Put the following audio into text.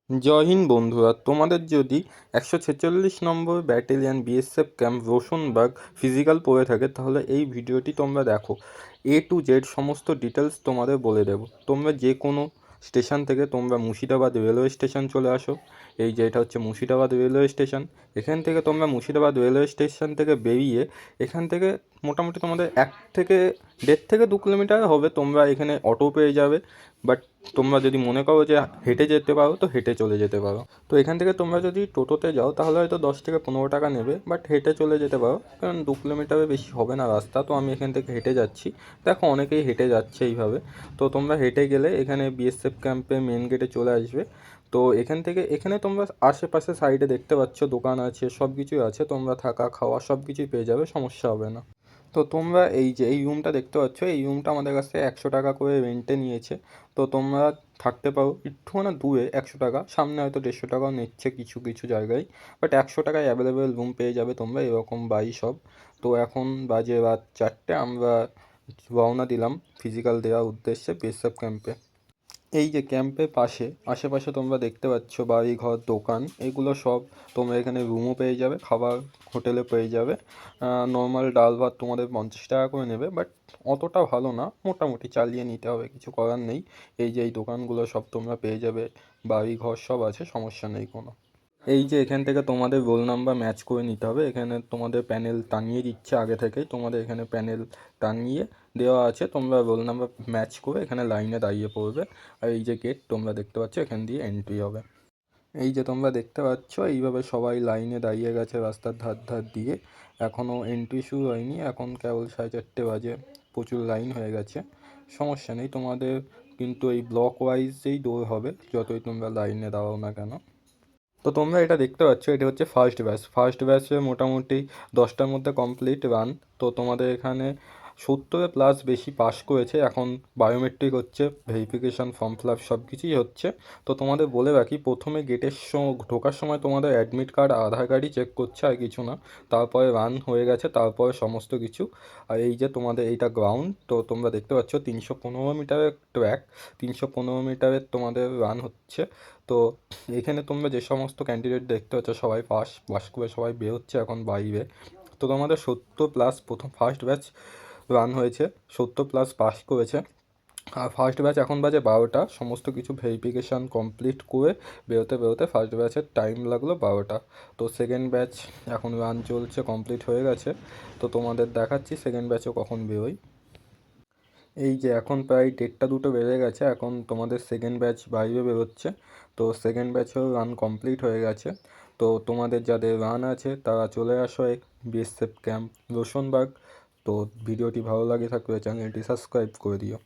জয় হিন্দ বন্ধুরা, তোমাদের যদি 146 number battalion BSF camp Roshanbagh physical পড়ে থাকে তাহলে এই ভিডিওটি তোমরা দেখো। A to Z সমস্ত ডিটেলস তোমাদের বলে দেবো। তোমরা যে কোনো স্টেশন থেকে তোমরা মুর্শিদাবাদ রেলওয়ে স্টেশন চলে আসো। এই যে এটা হচ্ছে মুর্শিদাবাদ রেলওয়ে স্টেশন। এখান থেকে তোমরা মুর্শিদাবাদ রেলওয়ে স্টেশন থেকে বেরিয়ে এখান থেকে মোটামুটি তোমাদের 1 থেকে 1.5 থেকে 2 কিলোমিটার হবে। তোমরা এখানে অটো পেয়ে যাবে, বাট তোমরা যদি মনে করো যে হেঁটে যেতে পারো তো হেঁটে চলে যেতে পারো। তো এখান থেকে তোমরা যদি টোটোতে যাও তাহলে হয়তো 10 থেকে 15 টাকা নেবে, বাট হেঁটে চলে যেতে পারো, কারণ 2 কিলোমিটারের বেশি হবে না রাস্তা। তো আমি এখান থেকে হেঁটে যাচ্ছি, দেখো অনেকেই হেঁটে যাচ্ছে এইভাবে। তো তোমরা হেঁটে গেলে এখানে বিএসএফ ক্যাম্পে মেন গেটে চলে আসবে। তো এখান থেকে এখানে তোমরা আশেপাশে সাইডে দেখতে পাচ্ছ দোকান আছে, সব কিছুই আছে, তোমরা থাকা খাওয়া সব কিছুই পেয়ে যাবে, সমস্যা হবে না। তো তোমরা এই যে এই রুমটা দেখতে পাচ্ছ, এই রুমটা আমাদের কাছ থেকে 100 টাকা করে রেন্টে নিয়েছে। তো তোমরা থাকতে পারো একটুখানি দূরে, 100 টাকা, সামনে হয়তো 150 টাকাও নিচ্ছে কিছু কিছু জায়গায়, বাট 100 টাকায় অ্যাভেলেবেল রুম পেয়ে যাবে তোমরা, এরকম বাই সব। তো এখন বাজে রাত 4টে, আমরা রওনা দিলাম ফিজিক্যাল দেওয়ার উদ্দেশ্যে বিএসএফ ক্যাম্পে। এই যে ক্যাম্পের পাশে আশেপাশে তোমরা দেখতে পাচ্ছ বাড়ি ঘর দোকান, এগুলো সব তোমরা এখানে রুমও পেয়ে যাবে, খাবার হোটেলে পেয়ে যাবে। নর্মাল ডাল ভাত তোমাদের 50 টাকা করে নেবে, বাট অতটা ভালো না, মোটামুটি চালিয়ে নিতে হবে, কিছু করার নেই। এই যে এই দোকানগুলো সব তোমরা পেয়ে যাবে, বাড়ি ঘর সব আছে, সমস্যা নেই কোনো। এই যে এখান থেকে তোমাদের রোল নাম্বার ম্যাচ করে নিতে হবে, এখানে তোমাদের প্যানেল টাঙিয়ে দিচ্ছে আগে থেকেই, তোমাদের এখানে প্যানেল টাঙিয়ে দেওয়া আছে, তোমরা রোল নাম্বার ম্যাচ করে এখানে লাইনে দাঁড়িয়ে পড়বে। আর এই যে গেট তোমরা দেখতে পাচ্ছ, এখান দিয়ে এন্ট্রি হবে। এই যে তোমরা দেখতে পাচ্ছ এইভাবে সবাই লাইনে দাঁড়িয়ে গেছে রাস্তার ধার ধার দিয়ে। এখনও এন্ট্রি শুরু হয়নি, এখন কেবল 4:30 বাজে, প্রচুর লাইন হয়ে গেছে, সমস্যা নেই তোমাদের। কিন্তু এই ব্লক ওয়াইজেই দৌড় হবে যতই তোমরা লাইনে দাঁড়াও না কেন। তো তোমরা এটা দেখতে পাচ্ছ, এটা হচ্ছে ফার্স্ট ব্যাচে মোটামুটি 10টার মধ্যে কমপ্লিট রান। তো তোমাদের এখানে 70+ বেশি পাস করেছে, এখন বায়োমেট্রিক হচ্ছে, ভেরিফিকেশান ফর্ম ফিল আপ সব কিছুই হচ্ছে। তো তোমাদের বলে রাখি, প্রথমে গেটের ঢোকার সময় তোমাদের অ্যাডমিট কার্ড আধার কার্ডই চেক করছে, আর কিছু না। তারপরে রান হয়ে গেছে, তারপরে সমস্ত কিছু। আর এই যে তোমাদের এইটা গ্রাউন্ড, তো তোমরা দেখতে পাচ্ছ 315 মিটারের ট্র্যাক, 315 মিটারের তোমাদের রান হচ্ছে। তো এখানে তোমরা যে সমস্ত ক্যান্ডিডেট দেখতে পাচ্ছ সবাই পাস করে সবাই বেরোচ্ছে এখন বাইরে। তো তোমাদের 70+ প্রথম ফার্স্ট ব্যাচ রান হয়েছে, 70+ পাস করেছে। আর ফার্স্ট ব্যাচ এখন বাজে 12টা, সমস্ত কিছু ভেরিফিকেশান কমপ্লিট করে বেরোতে বেরোতে ফার্স্ট ব্যাচের টাইম লাগলো 12টা। তো সেকেন্ড ব্যাচ এখন রান চলছে, কমপ্লিট হয়ে গেছে। তো তোমাদের দেখাচ্ছি সেকেন্ড ব্যাচও কখন বেরোয়। এই যে এখন প্রায় 1:30-2 বেজে গেছে, এখন তোমাদের সেকেন্ড ব্যাচ বাইরে বেরোচ্ছে। তো সেকেন্ড ব্যাচেও রান কমপ্লিট হয়ে গেছে। তো তোমাদের যাদের রান আছে তারা চলে আসো বিএসএফ ক্যাম্প রোশনবাগ। তো ভিডিওটি ভালো লাগে থাকলে চ্যানেলটি সাবস্ক্রাইব করে দিও।